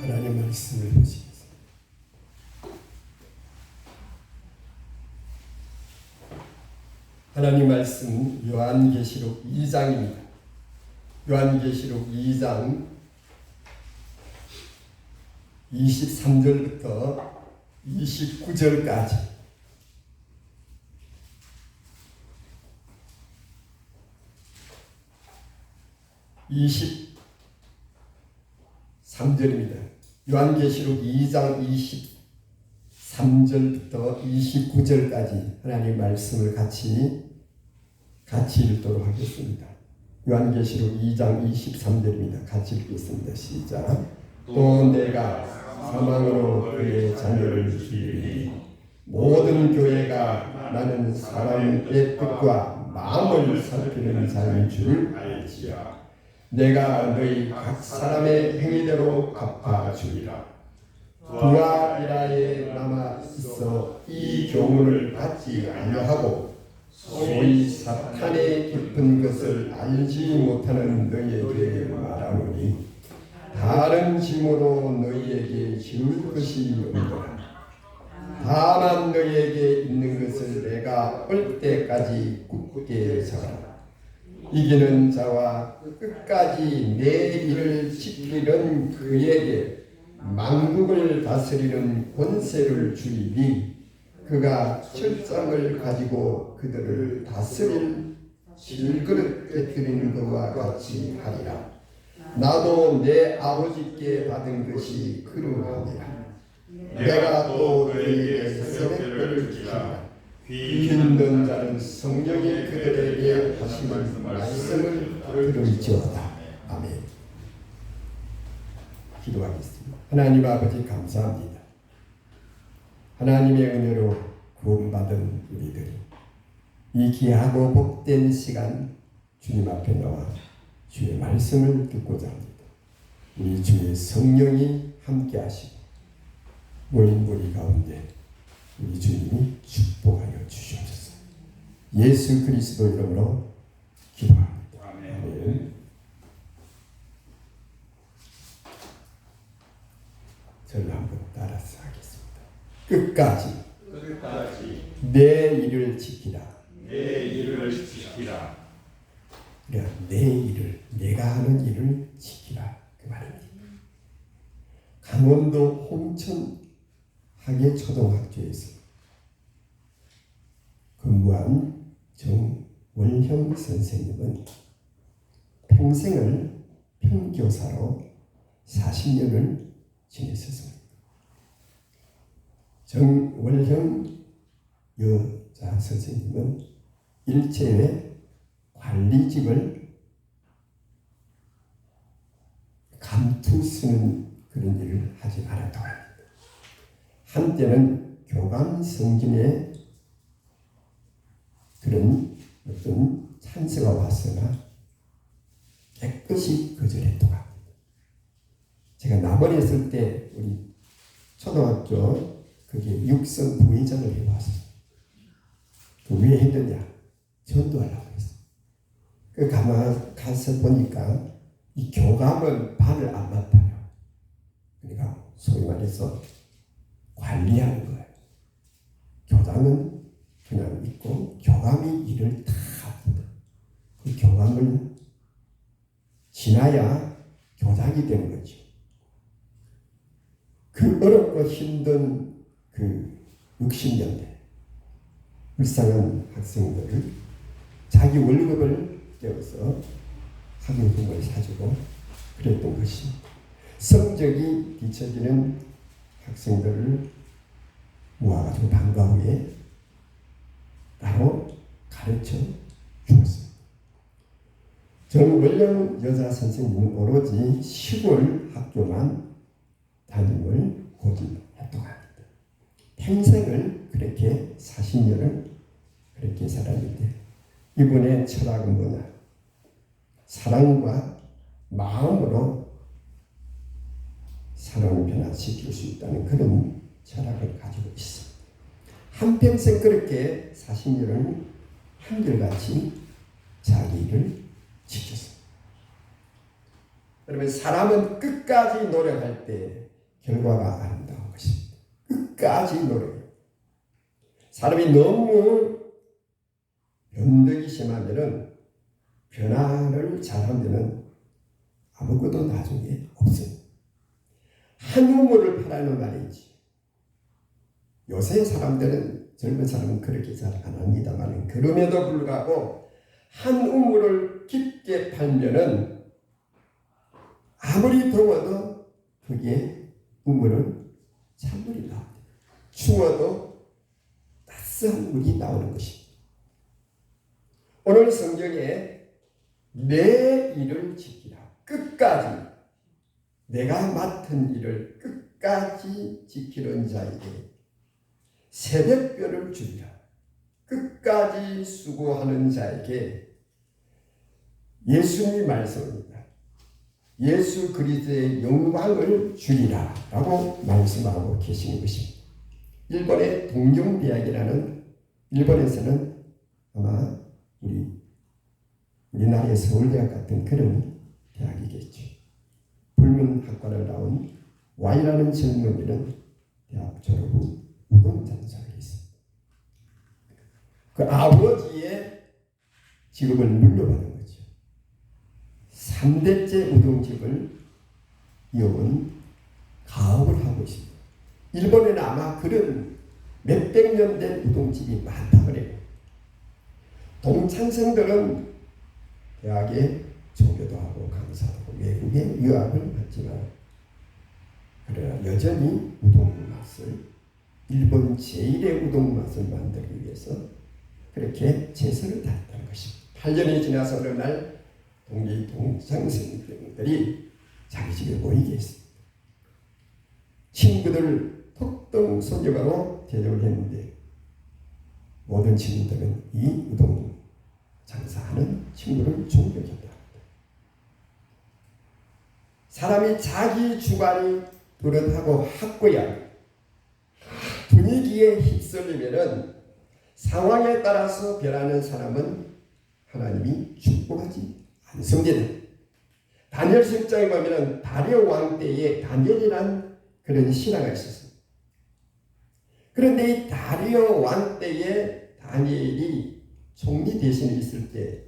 하나님 말씀을 보시겠습니다. 하나님 말씀 요한계시록 2장입니다. 요한계시록 2장 23절부터 29절까지 (23절입니다) 요한계시록 2장 23절부터 29절까지 하나님 말씀을 같이 읽도록 하겠습니다. 요한계시록 2장 23절입니다. 같이 읽겠습니다. 시작. 또 내가 사망으로 그의 자녀를 죽이니 모든 교회가 나는 사람의 뜻과 마음을 살피는 자인 줄 알지야. 내가 너희 각 사람의 행위대로 갚아주리라. 두아이라에 남아 있어 이 교훈을 받지 아니하고 소위 사탄의 깊은 것을 알지 못하는 너희에게 말하노니 다른 짐으로 너희에게 지울 것이 없노라. 다만 너희에게 있는 것을 내가 올 때까지 굳게 잡아라. 이기는 자와 끝까지 내 일을 지키는 그에게 만국을 다스리는 권세를 주리니 그가 철장을 가지고 그들을 다스릴 질그릇 깨뜨리는 것과 같이 하리라. 나도 내 아버지께 받은 것이 그러하니라. 내가 또 너희에게 새벽별을 주리라. 귀 듣는 자는 성령이 그들에게 하시는 말씀을 들을지어다. 아멘. 기도하겠습니다. 하나님 아버지 감사합니다. 하나님의 은혜로 구원받은 우리들이 이 귀하고 복된 시간 주님 앞에 나와 주의 말씀을 듣고자 합니다. 우리 주의 성령이 함께 하시고 모인 우리 가운데 우리 주님이 축복하여 주시옵소서. 예수 그리스도 이름으로 기도합니다. 아멘. 저를 한번 따라서 하겠습니다. 끝까지 내 일을 지키라. 그러니까 내 일을, 내가 하는 일을 지키라 그 말입니다. 강원도 홍천 하계초등학교에서 근무한 정원형 선생님은 평생을 평교사로 40년을 지냈었습니다. 정원형 여자 선생님은 일체의 관리직을 감투 쓰는 그런 일을 하지 않았다고 합니다. 한때는 교감 성김에 그런 어떤 찬스가 왔으나 깨끗이 거절했다고 합니다. 제가 남원에 있을 때 우리 초등학교 그게 육성 부회장을 해왔어요. 왜 했느냐? 전도하려고 했어요. 그 가서 보니까 이 교감은 발을 안 맡아요. 그러니까 소위 말해서 관리하는 거예요. 교장은 그냥 있고 교감이 일을 다 합니다. 그 교감을 지나야 교장이 되는 거죠. 그 어렵고 힘든 그 60년대 불쌍한 학생들을 자기 월급을 떼어서 학용품을 사주고 그랬던 것입니다. 성적이 뒤처지는 학생들을 모아가지고 방과 후에 따로 가르쳐 주었습니다. 정원령 여자 선생님은 오로지 시골 학교만 담임을 고집했다고 합니다. 평생을 그렇게 40년을 그렇게 살았는데 이분의 철학은 뭐냐? 사랑과 마음으로 사람을 변화시킬 수 있다는 그런 철학을 가지고 있습니다. 한평생 그렇게 40년을 한결같이 자기 일을 지켰습니다. 여러분, 사람은 끝까지 노력할 때 결과가 아름다운 것입니다. 끝까지 노력해요. 사람이 너무 변덕이 심하면은 변화를 잘하면은 아무것도 나중에 없습니다. 한 우물을 파라는 말이지. 요새 사람들은 젊은 사람은 그렇게 잘 안 합니다만 그럼에도 불구하고 한 우물을 깊게 팔면은 아무리 더워도 그게 우물은 찬물이 나옵니다. 추워도 따스한 물이 나오는 것입니다. 오늘 성경에 내 일을 지키라. 끝까지 내가 맡은 일을 끝까지 지키는 자에게 새벽별을 주리라. 끝까지 수고하는 자에게 예수님이 말씀합니다. 예수 그리스도의 영광을 주리라 라고 말씀하고 계시는 것입니다. 일본의 동경대학이라는, 일본에서는 아마 우리나라의 서울대학 같은 그런 대학이겠죠. 불문학과를 나온 Y라는 젊은이는 대학 졸업 후 우동장사를 했습니다. 그 아버지의 직업을 물려받은 거죠. 3대째 우동집을 이어온 가업을 하고 있습니다. 일본에는 아마 그런 몇백 년 된 우동집이 많다고 그래요. 동창생들은 대학에 조교도 하고 강사도 하고 외국에 유학을 갔지만 그러나 여전히 우동 맛을, 일본 제1의 우동 맛을 만들기 위해서 그렇게 최선을 다했다는 것입니다. 8년이 지나서 어느 날 동창생들이 자기 집에 모이게 했습니다. 친구들 톡톡 손녀가로 대접을 했는데 모든 친구들은 이 우동 장사하는 친구를 존경했다. 사람이 자기 주관이 뚜렷하고 확고한 분위기에 휩쓸리면은 상황에 따라서 변하는 사람은 하나님이 축복하지 않습니다. 다니엘 10장에 보면은 다리오 왕 때에 다니엘이란 그런 신하가 있었습니다. 그런데 이 다리오 왕 때에 다니엘이 총리 대신에 있을 때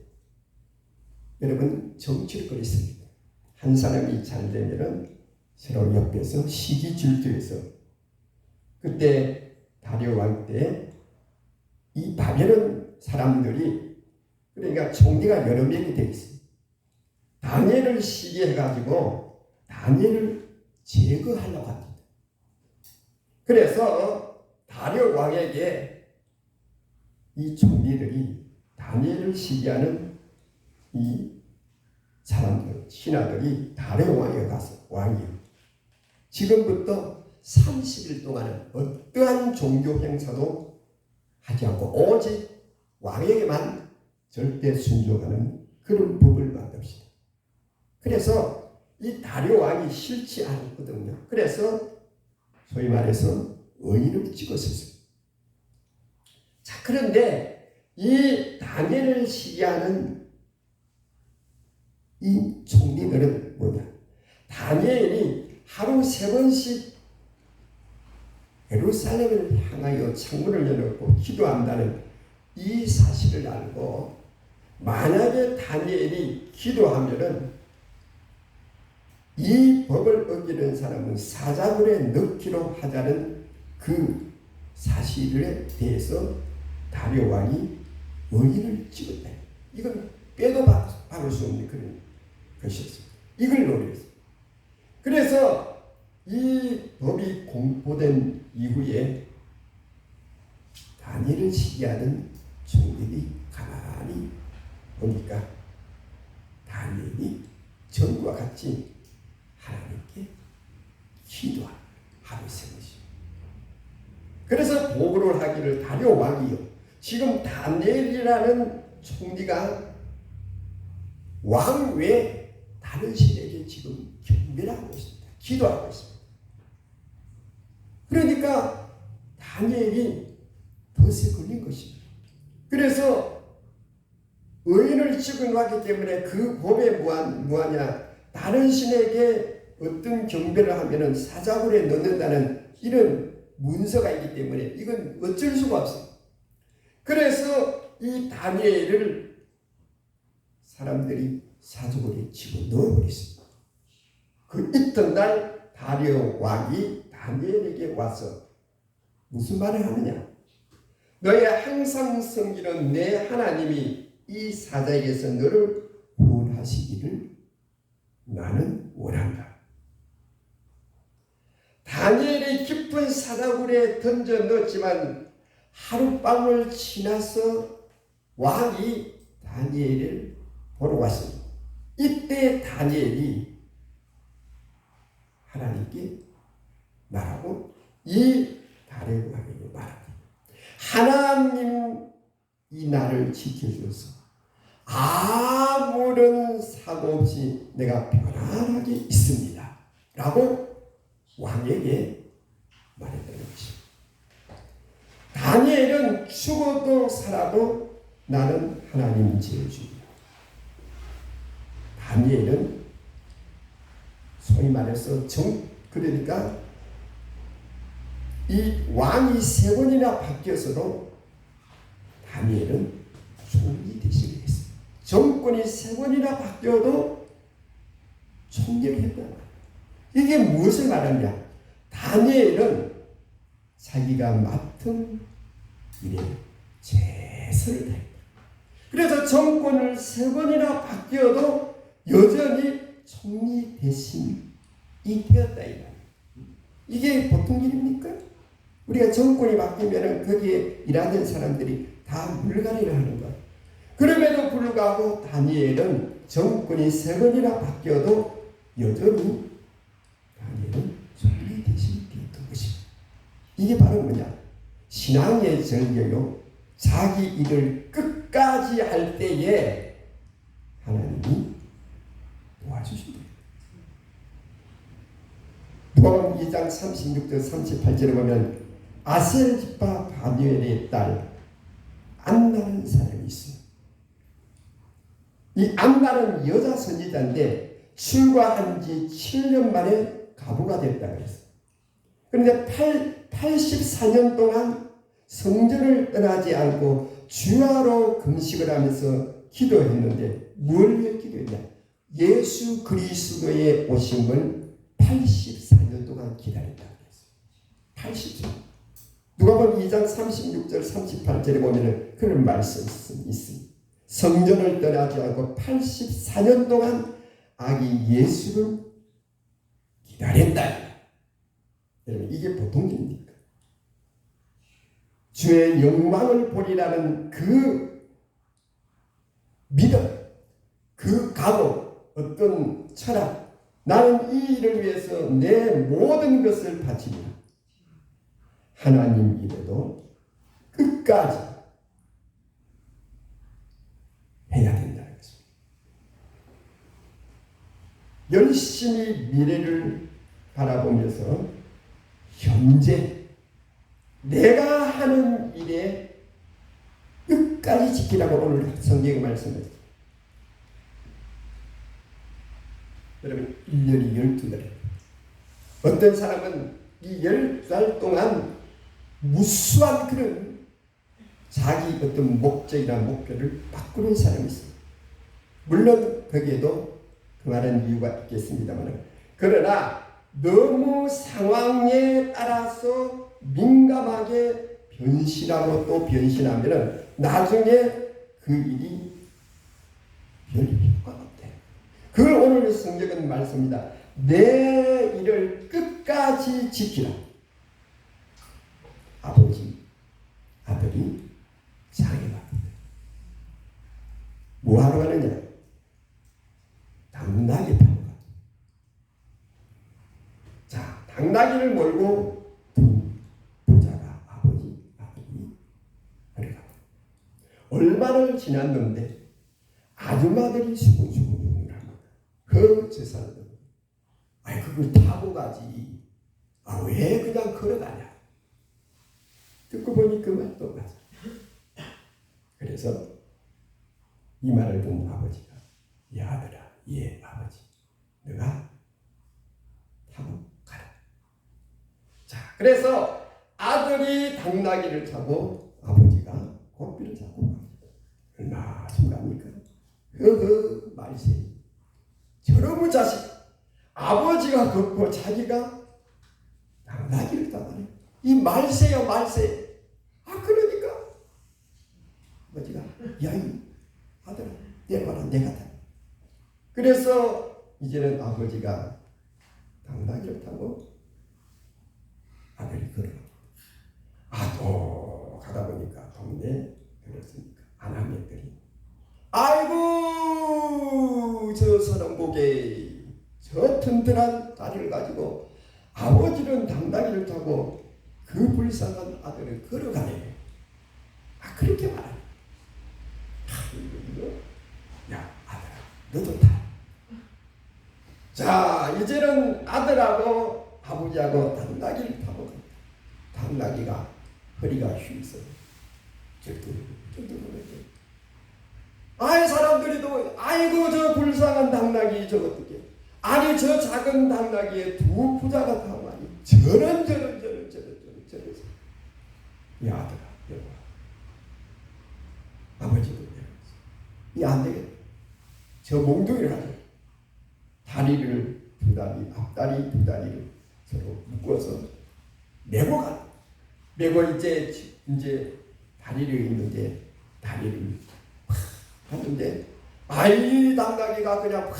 여러분 정치를 거렸습니다. 한 사람이 잘 되면은 서로 옆에서 시기 질투해서 그때 다리오 왕 때 이 바벨론 사람들이 그러니까 총리가 여러 명이 되어 있습니다. 다니엘을 시기해가지고 다니엘을 제거하려고 합니다. 그래서 다리오 왕에게 이 총리들이 다니엘을 시기하는 이 사람들, 신하들이 다리오 왕에 가서 왕이요, 지금부터 30일 동안은 어떠한 종교 행사도 하지 않고 오직 왕에게만 절대 순종하는 그런 법을 만듭시다. 그래서 이 다리오 왕이 싫지 않거든요. 그래서 소위 말해서 의인을 찍었었어요. 자, 그런데 이 다니엘을 시기하는 이 총리들은 뭐냐? 다니엘이 하루 3번씩 예루살렘을 향하여 창문을 열어놓고 기도한다는 이 사실을 알고 만약에 다니엘이 기도하면은 이 법을 어기는 사람은 사자굴에 넣기로 하자는 그 사실에 대해서 다리오 왕이 의인을 찍었다. 이건 빼도 박을 수 없는 그런 것이었습니다. 이걸 노렸습니다. 그래서 이 법이 공포된 이후에 다니엘을 시기하는 총리들이 가만히 보니까 다니엘이 전과 같이 하나님께 기도하는 하루 세우시. 그래서 보고를 하기를 다리오 왕이요, 지금 다니엘이라는 총리가 왕 외에 다른 신에게 지금 경배하고 있습니다. 기도하고 있습니다. 그러니까 다니엘이 덫에 걸린 것입니다. 그래서 의인을 찍어놓았기 때문에 그 법에 뭐하냐? 다른 신에게 어떤 경배를 하면은 사자굴에 넣는다는 이런 문서가 있기 때문에 이건 어쩔 수가 없어요. 그래서 이 다니엘을 사람들이 사자굴에 집어넣어버렸습니다. 그 이튿날 다리오 왕이 다니엘에게 와서 무슨 말을 하느냐? 너의 항상 섬기는 내 하나님이 이 사자에게서 너를 구원하시기를 나는 원한다. 다니엘이 깊은 사자굴에 던져 넣었지만 하룻밤을 지나서 왕이 다니엘을 보러 왔습니다. 이때 다니엘이 하나님께 말하고 이 다리오 왕에게 말합니다. 하나님 이 나를 지켜주셔서 아무런 사고 없이 내가 편안하게 있습니다. 라고 왕에게 말했다는 것입니다. 다니엘은 죽어도 살아도 나는 하나님 제주입니다. 다니엘은 소위 말해서 그러니까 이 왕이 3번이나 바뀌어서도 다니엘은 총리 되시게 했습니다. 정권이 3번이나 바뀌어도 총리를 했다. 이게 무엇을 말하냐? 다니엘은 자기가 맡은 일에 최선을 다했다. 그래서 정권을 3번이나 바뀌어도 여전히 총리 대신이 되었다. 이게 보통 일입니까? 우리가 정권이 바뀌면 거기에 일하는 사람들이 다 물갈이를 하는 것. 그럼에도 불구하고 다니엘은 정권이 3번이나 바뀌어도 여전히 다니엘은 총리 대신이 되었던 것입니다. 이게 바로 뭐냐? 신앙의 전개요. 자기 일을 끝까지 할 때에 하나님이 도와주신다. 누가복음 2장 36절 38절에 보면 아셀 지파 다니엘의 딸 안나라는 사람이 있어요. 이 안나는 여자 선지자인데 출가한 지 7년 만에 가부가 됐다고 했어요. 그런데 84년 동안 성전을 떠나지 않고 주야로 금식을 하면서 기도했는데 뭘 기도했냐? 예수 그리스도의 오심을 84년 동안 기다렸다고 했어요. 80년. 누가복음 2장 36절 38절에 보면은 그런 말씀이 있습니다. 성전을 떠나지 않고 84년 동안 아기 예수를 기다렸다. 여러분 이게 보통 일입니까? 주의 영광을 보리라는 그 믿음, 그 각오, 어떤 철학, 나는 이 일을 위해서 내 모든 것을 바치리라. 하나님 일에도 끝까지 해야 된다는 것입니다. 열심히 미래를 바라보면서 현재 내가 하는 일에 끝까지 지키라고 오늘 성경의 말씀을 여러분 1년이 12달이에요. 어떤 사람은 이 10달 동안 무수한 그런 자기 어떤 목적이나 목표를 바꾸는 사람이 있어요. 물론 거기에도 그 말은 이유가 있겠습니다만 그러나 너무 상황에 따라서 민감하게 변신하고 또 변신하면 나중에 그 일이 별 효과가 없대요. 그걸 오늘 성경은 말씀입니다. 내 일을 끝까지 지키라. 아버지, 아들이 장애받는다. 뭐하러 가느냐? 당나귀 타고 가. 자, 당나귀를 몰고 두 부자가 아버지, 아들이 그래가. 얼마를 지났는데 아줌마들이 수군수군 합니다. 그 제사를 아이 그걸 타고 가지. 아 왜 그냥 걸어가냐? 듣고 보니 그 말도 맞아. 그래서 이 말을 듣는 아버지가 야 아들아, 예 아버지, 내가 그래서 아들이 당나귀를 타고 아버지가 고삐를 잡고 갑니다. 얼마나 심각합니까? 말세. 저놈의 자식. 아버지가 걷고 자기가 당나귀를 타다니. 이 말세야 말세. 그러니까 아버지가 야이 아들아 내봐라 내가 타. 그래서 이제는 아버지가 당나귀를 타고 아들이 걸어갑니다. 또 가다 보니까 동네 그렇습니까? 아낙네들이 아이고 저 선원복에 저 튼튼한 다리를 가지고 아버지는 당나귀를 타고 그 불쌍한 아들을 걸어가네. 그렇게 말하네. 야 아들아 너도 타. 자 이제는 아들하고 아버지하고 당나귀를 타고 갑니다. 당나귀가 허리가 휘있어요. 사람들이 또 아이고 저 불쌍한 당나귀 저거 어떻게 아니 저 작은 당나귀에 두 부자가 타고하니 저런 이 아들아 여보 아버지도 이 안되겠다. 저 몽둥이를 하죠. 다리를 두 다리 앞다리 두 다리를 서로 묶어서 메고 가. 메고 이제 다리를 있는데 다리를 하는데 이 당나귀가 그냥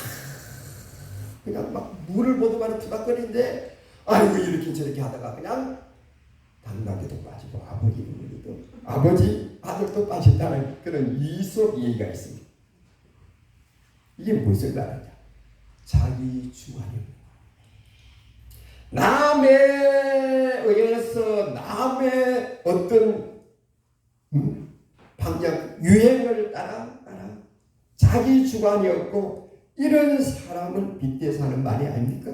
막 물을 보더만 투닥거리는데 아이고 이렇게 저렇게 하다가 그냥 당나귀도 빠지고 아버지 아들도 빠진다는 그런 이속 얘기가 있습니다. 이게 무슨 말이냐? 자기 주관이 남에 의해서 남의 어떤 방향 유행을 따라 자기 주관이 없고 이런 사람을 빗대서 하는 말이 아닙니까?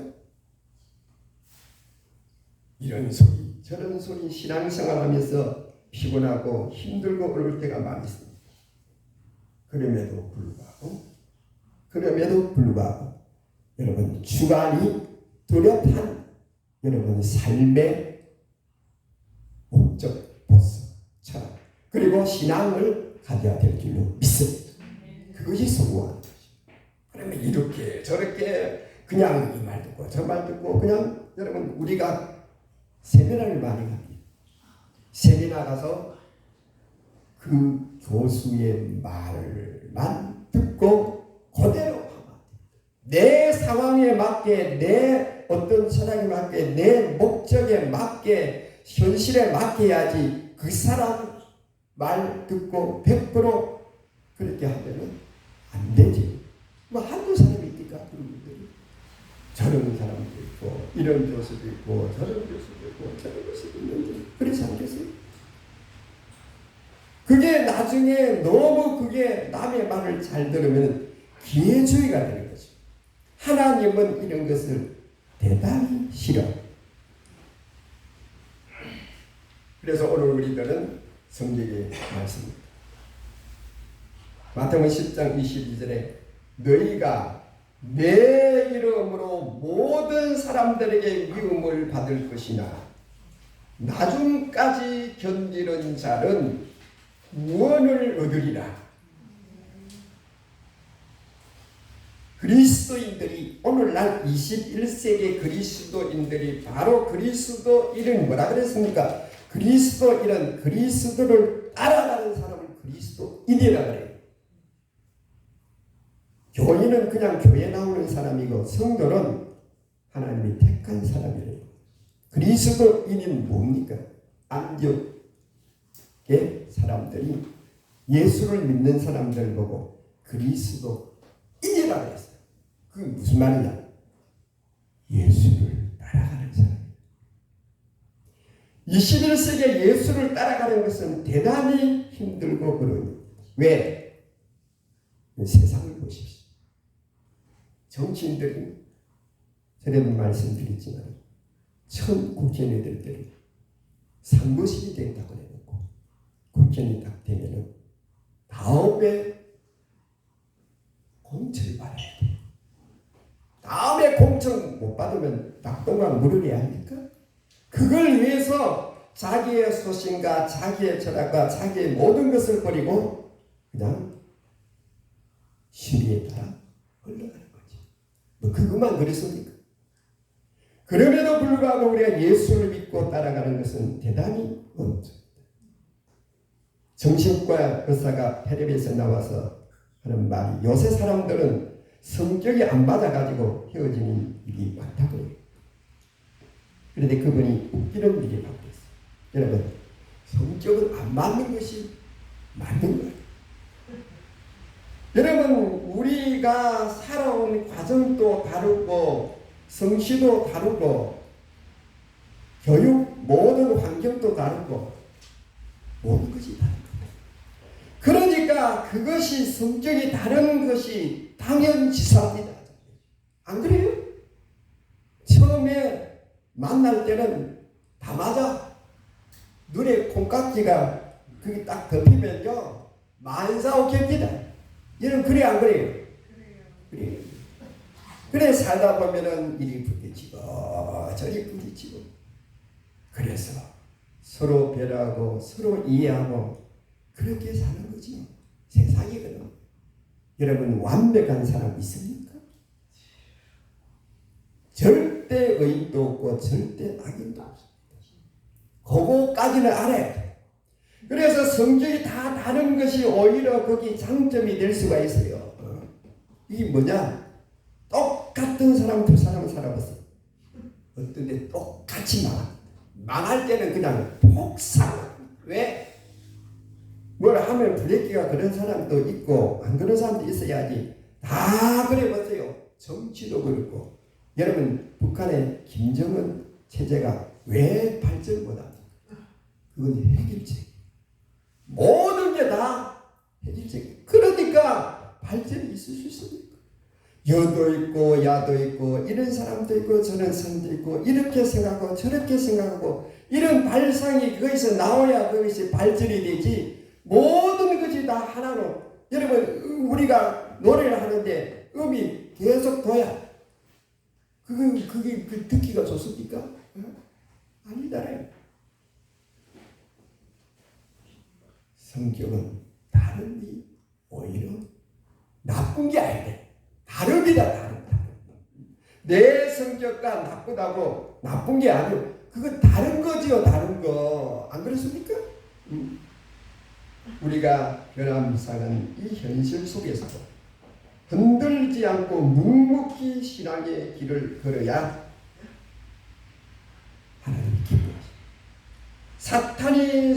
이런 소리 저런 소리 신앙생활하면서 피곤하고 힘들고 어려울 때가 많이 있습니다. 그럼에도 불구하고 여러분 주관이 뚜렷한 여러분 삶의 목적 보스처럼 그리고 신앙을 가져야 될 줄로 믿습니다. 그것이 성공하는 것이죠. 그러면 이렇게 저렇게 그냥 이 말 듣고 저 말 듣고 그냥 여러분 우리가 세미나를 많이 갑니다. 세미나 가서 그 교수의 말만 듣고 그대로 하면 내 상황에 맞게 내 어떤 철학에 맞게 내 목적에 맞게 현실에 맞게 해야지 그 사람 말 듣고 100% 그렇게 하면 안 되지. 한두 사람이 있니까 그런 분들이 저런 사람도 있고 이런 교수도 있고 저런 교수도 있고 저런 교수도 있는데 그렇지 않겠어요? 그게 나중에 너무 그게 남의 말을 잘 들으면 기회주의가 되는 거죠. 하나님은 이런 것을 대단히 싫어. 그래서 오늘 우리들은 성경의 말씀입니다. 마태복음 10장 22절에 너희가 내 이름으로 모든 사람들에게 미움을 받을 것이나 나중까지 견디는 자는 구원을 얻으리라. 그리스도인들이 오늘날 21세기 그리스도인들이 바로 그리스도인은 뭐라 그랬습니까? 그리스도인은 그리스도를 따라가는 사람을 그리스도인이라 그래요. 교인은 그냥 교회 나오는 사람이고 성도는 하나님이 택한 사람이래요. 그리스도인이 뭡니까? 안디옥의 사람들이 예수를 믿는 사람들 보고 그리스도인이라고 했어요. 그게 무슨 말이냐? 예수를 따라가는 사람. 21세기에 예수를 따라가는 것은 대단히 힘들고 그러니 왜? 세상을 보십시오. 정치인들이 저런 말씀드렸지만 처음 국회의원이 될 때는 상부심이 된다고 해놓고 국회의원이 딱 되면은 다음에 공천을 받아야 돼. 다음에 공천 못 받으면 낙동강 물을 해야 합니까? 그걸 위해서 자기의 소신과 자기의 철학과 자기의 모든 것을 버리고 그냥 심의에 따라 흘러가는 거지. 뭐 그것만 그랬습니까? 그럼에도 불구하고 우리가 예수를 믿고 따라가는 것은 대단히 어렵습니다. 정신과 의사가 텔레비에서 나와서 하는 말이 요새 사람들은 성격이 안 맞아가지고 헤어지는 일이 많다고 해요. 그런데 그분이 웃기는 일이 바뀌었어요. 여러분, 성격은 안 맞는 것이 맞는 거예요. 여러분, 우리가 살아온 과정도 다르고 성씨도 다르고 교육 모든 환경도 다르고 모든 것이 다른 거예요. 그러니까 그것이 성격이 다른 것이 당연지사입니다. 안 그래요? 처음에 만날 때는 다 맞아. 눈에 콩깍지가 그게 딱 덮이면요 만사오케입니다. 여러분 그래 안 그래요? 그래요. 그래 살다 보면은 이리 부딪히고 저리 부딪히고 그래서 서로 배려하고 서로 이해하고 그렇게 사는 거지. 세상이거든. 여러분 완벽한 사람 있습니까? 절대 의인도 없고 절대 악인도 없습니다. 그거까지는 알아야 돼. 그래서 성격이 다 다른 것이 오히려 거기 장점이 될 수가 있어요. 이게 뭐냐? 똑같은 사람 두 사람은 살아봤어. 어떤 데 똑같이 망할 때는 그냥 폭삭. 왜? 뭘 하면 부대끼가 그런 사람도 있고 안 그런 사람도 있어야지. 다 그래 봤어요. 정치도 그렇고. 여러분 북한의 김정은 체제가 왜 발전 못합니까? 그건 핵일책. 모든 게 다 핵일책. 그러니까 발전이 있을 수 있습니까? 여도 있고 야도 있고 이런 사람도 있고 저런 사람도 있고 이렇게 생각하고 저렇게 생각하고 이런 발상이 거기서 나와야 그것이 발전이 되지. 모든 것이 다 하나로. 여러분 우리가 노래를 하는데 음이 계속 둬야 그게 듣기가 좋습니까? 아니잖아요. 성격은 다름이 오히려 나쁜 게 아니래. 다릅니다. 다름. 내 성격과 나쁘다고 나쁜 게 아니고 그건 다른 거지요. 다른 거. 안 그렇습니까? 우리가 변함상은 이 현실 속에서도 흔들지 않고 묵묵히 신앙의 길을 걸어야 하나님이 기뻐하십니다. 사탄이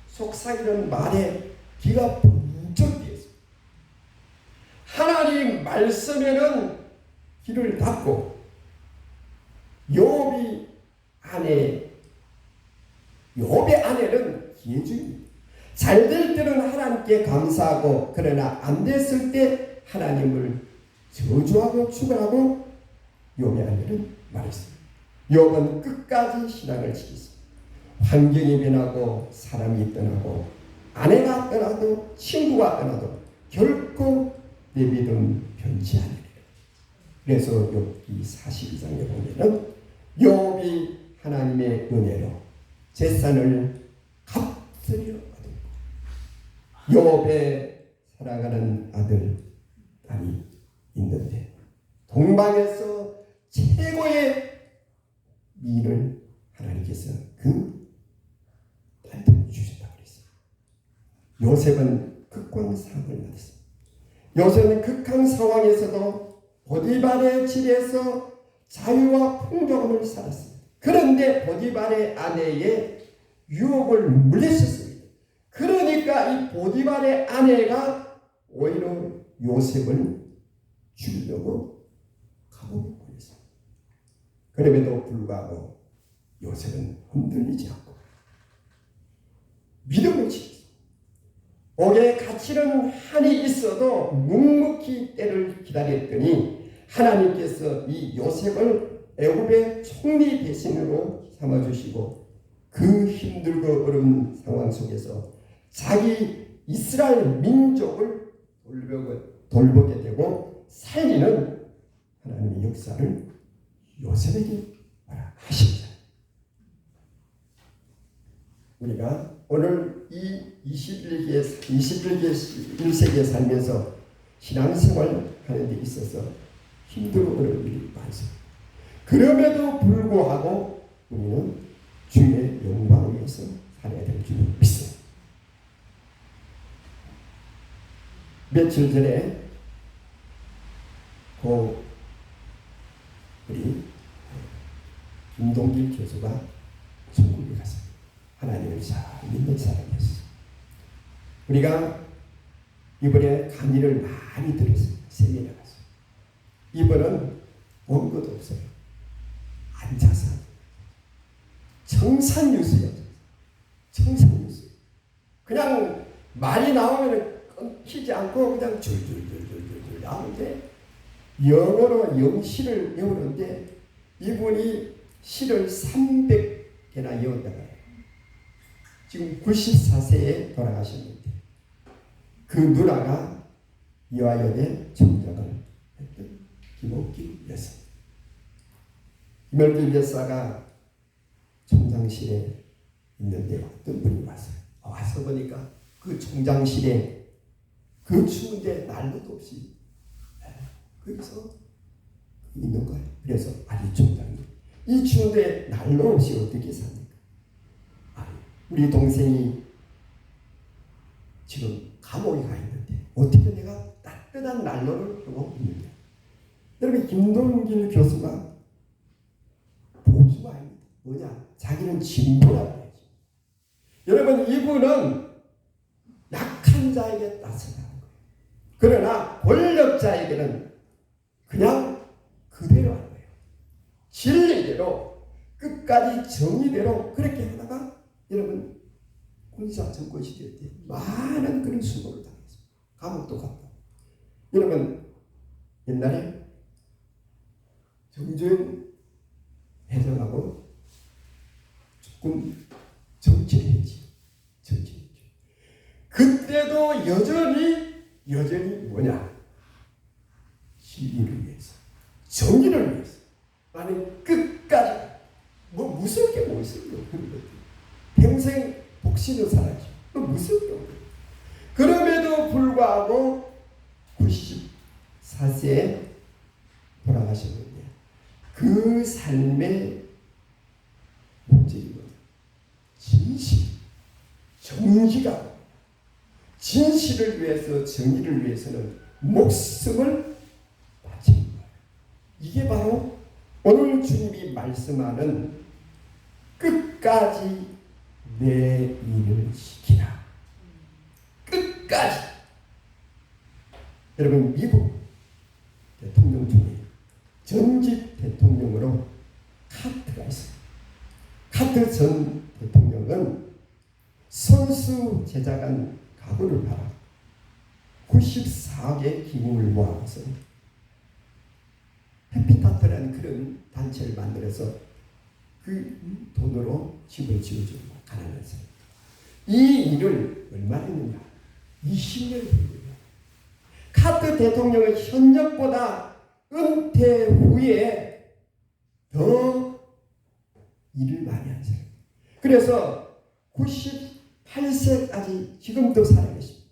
속삭이는 말에 귀가 번쩍 뛰었습니다. 하나님 말씀에는 귀를 닫고 욥의 아내는 기회주의입니다. 잘 될 때는 하나님께 감사하고 그러나 안 됐을 때 하나님을 저주하고 축원하고 욥의 아내는 말했습니다. 욥은 끝까지 신앙을 지켰습니다. 환경이 변하고 사람이 떠나고 아내가 떠나도 친구가 떠나도 결코 내 믿음 변치 않으리라. 그래서 욥기 42장에 보면은 욥이 하나님의 은혜로 재산을 값으로 얻었고 욥의 사랑하는 아들 딸이 있는데 동방에서 최고의 미인을 하나님께서 그 딸을 주셨다고 그랬어요. 요셉은 극광상을 받았습니다. 요셉은 극한 상황에서도 보디발의 집에서 자유와 풍족함을 살았습니다. 그런데 보디발의 아내의 유혹을 물리쳤습니다. 그러니까 이 보디발의 아내가 오히려 요셉을 죽이려고 감옥에 보냈습니다. 그럼에도 불구하고 요셉은 흔들리지 않고 믿음을 지켰습니다. 옥에 갇히는 한이 있어도 묵묵히 때를 기다렸더니 하나님께서 이 요셉을 애굽의 총리 대신으로 삼아주시고 그 힘들고 어려운 상황 속에서 자기 이스라엘 민족을 돌보게 되고 살리는 하나님의 역사를 요셉에게 하십니다. 우리가 오늘 이 21세기에 살면서 신앙생활 하는 데 있어서 힘들어오는 일이 많습니다. 그럼에도 불구하고 우리는 주의 영광을 위해서 살아야 될 줄 믿습니다. 며칠 전에 우리 김동길 교수가 천국에 갔습니다. 하나님을 잘 믿는 사람이었어요. 우리가 이번에 강의를 많이 들었습니다. 세미나 갔어요. 이번은 온 것도 없어요. 앉아서 청산유수요. 청산유수. 그냥 말이 나오면 끊기지 않고 그냥 줄줄줄줄줄 나오는데 영어로 영시를 외우는데 이분이 시를 300개나 외웠다고 해요. 지금 94세에 돌아가셨는데 그 누나가 이화여대 총장을 했던 김옥길 여사. 김옥길 여사가 총장실에 있는데 어떤 분이 왔어요. 와서 보니까 그 총장실에 그 추운데 난로도 없이 거기서 있는 거예요. 그래서 아니 총장님 이 추운데 난로 없이 어떻게 삽니까? 아니 우리 동생이 지금 감옥에 가 있는데 어떻게 내가 따뜻한 난로를 펴고 있느냐. 여러분 김동길 교수가 보수가 아닙니다. 뭐냐? 자기는 진보라고 해야지. 여러분 이분은 약한 자에게 따스하는 거예요. 그러나 권력자에게는 그냥 그대로 하는 거예요. 진리대로 끝까지 정의대로 그렇게 하다가 여러분 군사 정권 시대 때 많은 그런 수고를 당했습니다. 감옥도 갔고. 여러분 옛날에 정주영 회장하고 조금 정치를 했지. 정치했죠. 그때도 여전히 뭐냐? 진리를 위해서, 정의를 위해서. 나는 끝까지 뭐 무서울 게 뭐 있어요? 평생 복신을 살았죠. 뭐 무서울 게 없어요. 그럼에도 불구하고 94세에 돌아가셨는데 그 삶의 목적이 뭐냐? 진실, 정의가 진실을 위해서 정의를 위해서는 목숨을 바치는 거예요. 이게 바로 오늘 주님이 말씀하는 끝까지 내 일을 지키라. 끝까지. 여러분 미국 대통령 중에 전직 대통령으로 카트가 있어요. 카트 전 대통령은 선수 제작한 가구를 팔아 94억의 기금을 모아서 해피타트라는 그런 단체를 만들어서 그 돈으로 집을 지어주고 가난한 사람. 이 일을 얼마나 했느냐? 20년을 했느냐? 카트 대통령은 현역보다 은퇴 후에 더 일을 많이 한 사람. 그래서 98세까지 지금도 살아계십니다.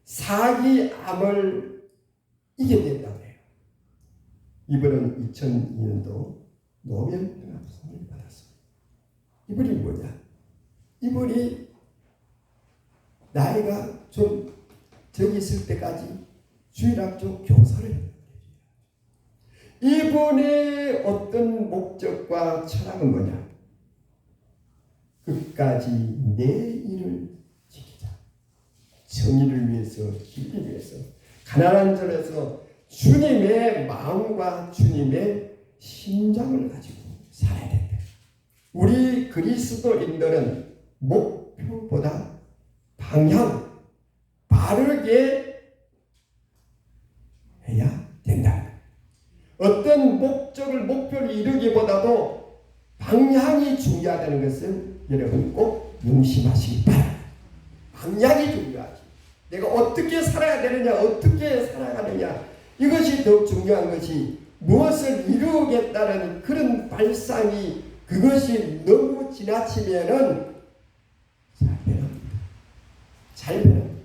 4기 암을 이겨냈다고 해요. 이번은 2002년도 노벨 평화상을 받았습니다. 이분이 뭐냐? 이분이 나이가 좀 저기 있을 때까지 주일학교 교사를 했다. 이분의 어떤 목적과 철학은 뭐냐? 끝까지 내 일을 지키자. 정의를 위해서, 진리를 위해서, 가난한 절에서 주님의 마음과 주님의 심장을 가지고 살아야 된다. 우리 그리스도인들은 목표보다 방향 바르게 해야 된다. 어떤 목표를 이루기보다도 방향이 중요하다는 것을 여러분 꼭 명심하시기 바랍니다. 방향이 중요하지. 내가 어떻게 살아야 되느냐, 어떻게 살아가느냐, 이것이 더욱 중요한 것이 무엇을 이루겠다는 그런 발상이 그것이 너무 지나치면은 잘 변합니다. 잘 변합니다.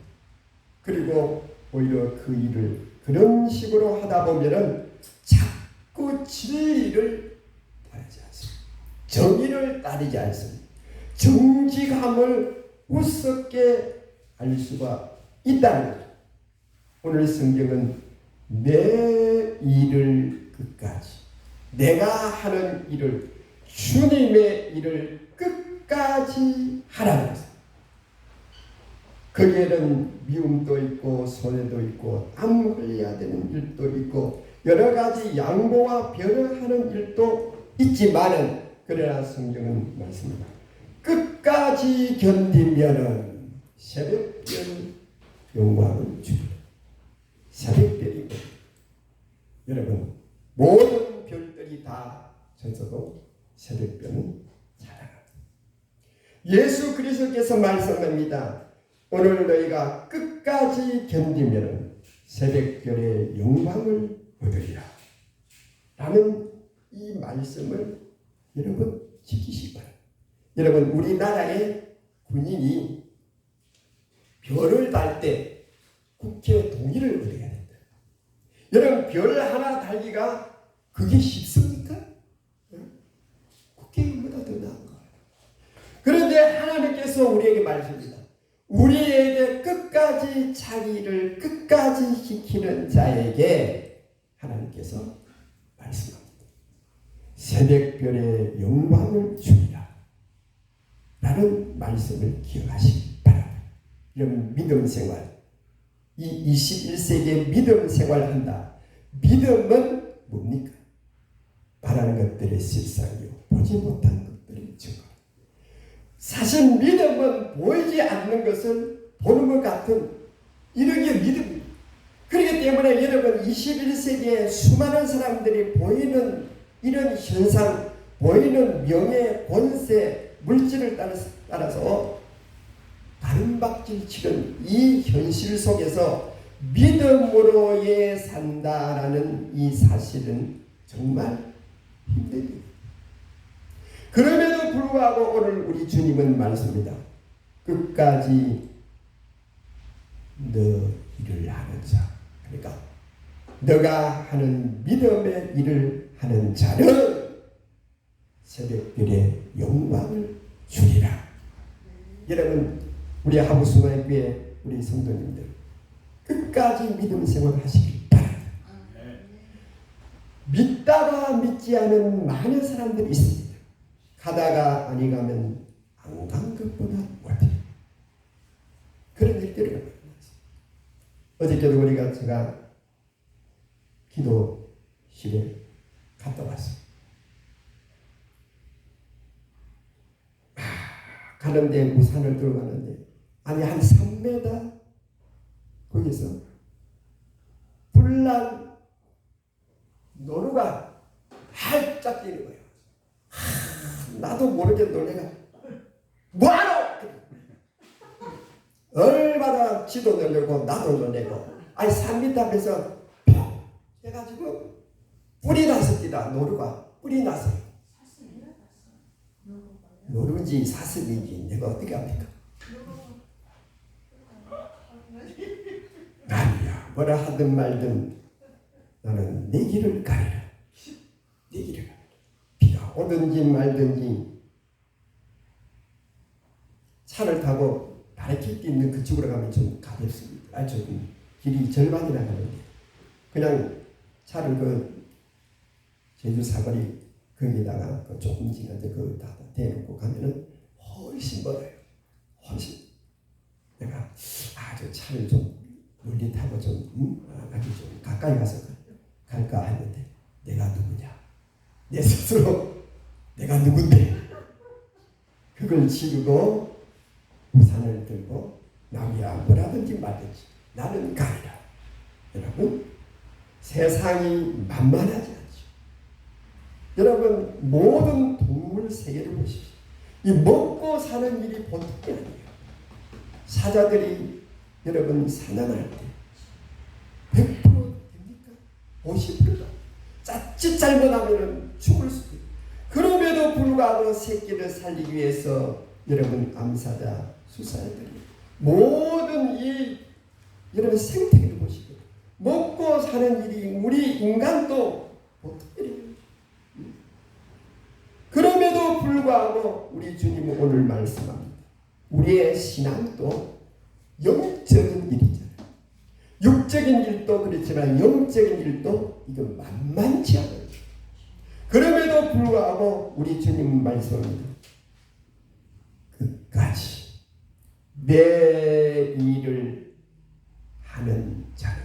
그리고 오히려 그 일을 그런 식으로 하다 보면은 자꾸 진리를 따르지 않습니다. 정의를 따르지 않습니다. 정직함을 우습게 알 수가 있다는 거죠. 오늘 성경은 내 일을 끝까지, 내가 하는 일을, 주님의 일을 끝까지 하라는 것입니다. 거기에는 미움도 있고 손해도 있고 땀 흘려야 되는 일도 있고 여러 가지 양보와 배려하는 일도 있지만은, 그러나 성경은 말씀합니다. 끝까지 견디면은 새벽별 영광을 주리라. 새벽별이 여러분, 모든 별들이 다 져서도 새벽별은 자라납니다. 예수 그리스도께서 말씀합니다. 오늘 너희가 끝까지 견디면 새벽별의 영광을 얻으리라 라는 이 말씀을 여러분 지키시기 바랍니다. 여러분, 우리나라의 군인이 별을 달 때 국회 동의를 얻어야 된다. 여러분, 별 하나 달기가 그게 쉽습니까? 국회의원보다 더 나은 거예요. 그런데 하나님께서 우리에게 말씀합니다. 우리에게 끝까지 자기를 끝까지 지키는 자에게 하나님께서 말씀합니다. 새벽별의 영광을 주리라 라는 말씀을 기억하시기 바랍니다. 이런 믿음 생활, 이 21세기에 믿음 생활한다. 믿음은 뭡니까? 바라는 것들의 실상이요, 보지 못한 것들의 증거. 사실 믿음은 보이지 않는 것을 보는 것 같은 이런 게 믿음입니다. 그렇기 때문에 여러분, 21세기에 수많은 사람들이 보이는 이런 현상, 보이는 명예, 권세, 물질을 따라서 가름박질 치는 이 현실 속에서 믿음으로의 산다라는 이 사실은 정말 힘듭니다. 그럼에도 불구하고 오늘 우리 주님은 말씀입니다. 끝까지 너 일을 하는 자, 그러니까 너가 하는 믿음의 일을 하는 자는 새벽별의 영광을 주리라. 여러분, 우리 하부수마교회 우리 성도님들 끝까지 믿음 생활 하시길 바랍니다. 믿다가 믿지 않은 많은 사람들이 있습니다. 가다가 아니 가면 안 간 것보다 못해요. 그런 일들을 만났습니다. 어저께도 우리가 제가 기도실에 갔다 왔습니다. 가는데 우산을 들고 가는데 아니 한 3m 거기서 불난 노루가 활짝 뛰는 거예요. 나도 모르게 놀래가 뭐하노? 얼마나 지도 놀래고 나도 놀래고, 아니 3m 앞에서 퍽 해가지고 뿔이 났습니다. 노루가 뿔이 났어요. 노루인지 사슴인지 내가 어떻게 합니까? 아니야, 뭐라 하든 말든 나는 내 길을 가리라. 내 길을 가리라. 비가 오든지 말든지 차를 타고 바리케이트 있는 그쪽으로 가면 좀 가볍습니다. 아니 조금 길이 절반이나 가는데 그냥 차를 그 제주 사거리 거기다가 그 조금 지나서 그 다 대놓고 가면은 훨씬 멀어요. 훨씬. 내가 저 차를 좀 멀리 타고 좀 아주 좀 가까이 가서 갈까 했는데 내가 누구냐? 내 스스로 내가 누군데? 그걸 지르고 우산을 들고 남이야 뭐라든지 말든지 나는 가리라. 여러분, 세상이 만만하지 않죠. 여러분, 모든 동물 세계를 보십시오. 이 먹고 사는 일이 보통이 아니에요. 사자들이 여러분 사냥할 때 100% 됩니까? 50%다. 자칫 잘못하면 죽을 수도 있어요. 그럼에도 불구하고 새끼를 살리기 위해서 여러분 암사자, 수사자들이 모든 이 여러분 생태계를 보시고 먹고 사는 일이 우리 인간도 보통 일이에요. 그럼에도 불구하고 우리 주님은 오늘 말씀합니다. 우리의 신앙도 영적인 일이잖아요. 육적인 일도 그렇지만 영적인 일도 이건 만만치 않아요. 그럼에도 불구하고 우리 주님은 말씀합니다. 끝까지 내 일을 하는 자는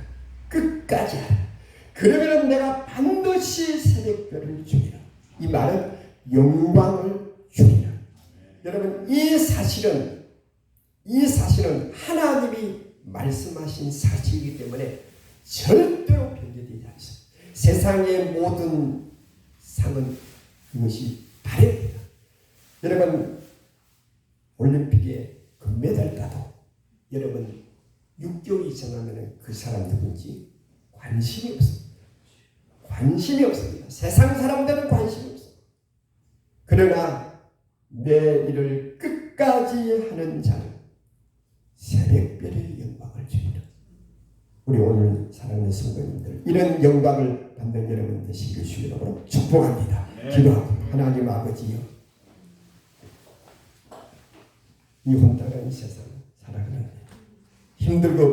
끝까지 하라. 그러면 내가 반드시 새벽별을 주리라. 이 말은 영광을 주리라. 여러분 이 사실은 하나님이 말씀하신 사실이기 때문에 절대로 변제되지 않습니다. 세상의 모든 상은 그것이 다릅니다. 여러분 올림픽에 금메달 따도 여러분 6개월 이상 하면 그 사람 누군지 관심이 없습니다. 관심이 없습니다. 세상 사람들은 관심이 없습니다. 그러나 내 일을 끝까지 하는 자는 새벽별의 영광을 주리라. 우리 오늘 사랑하는 성도님들 이런 영광을 받는 여러분 되시길 주님으로 축복합니다. 기도합니다. 하나님 아버지여, 이 혼탁한 세상 살아가는 힘들고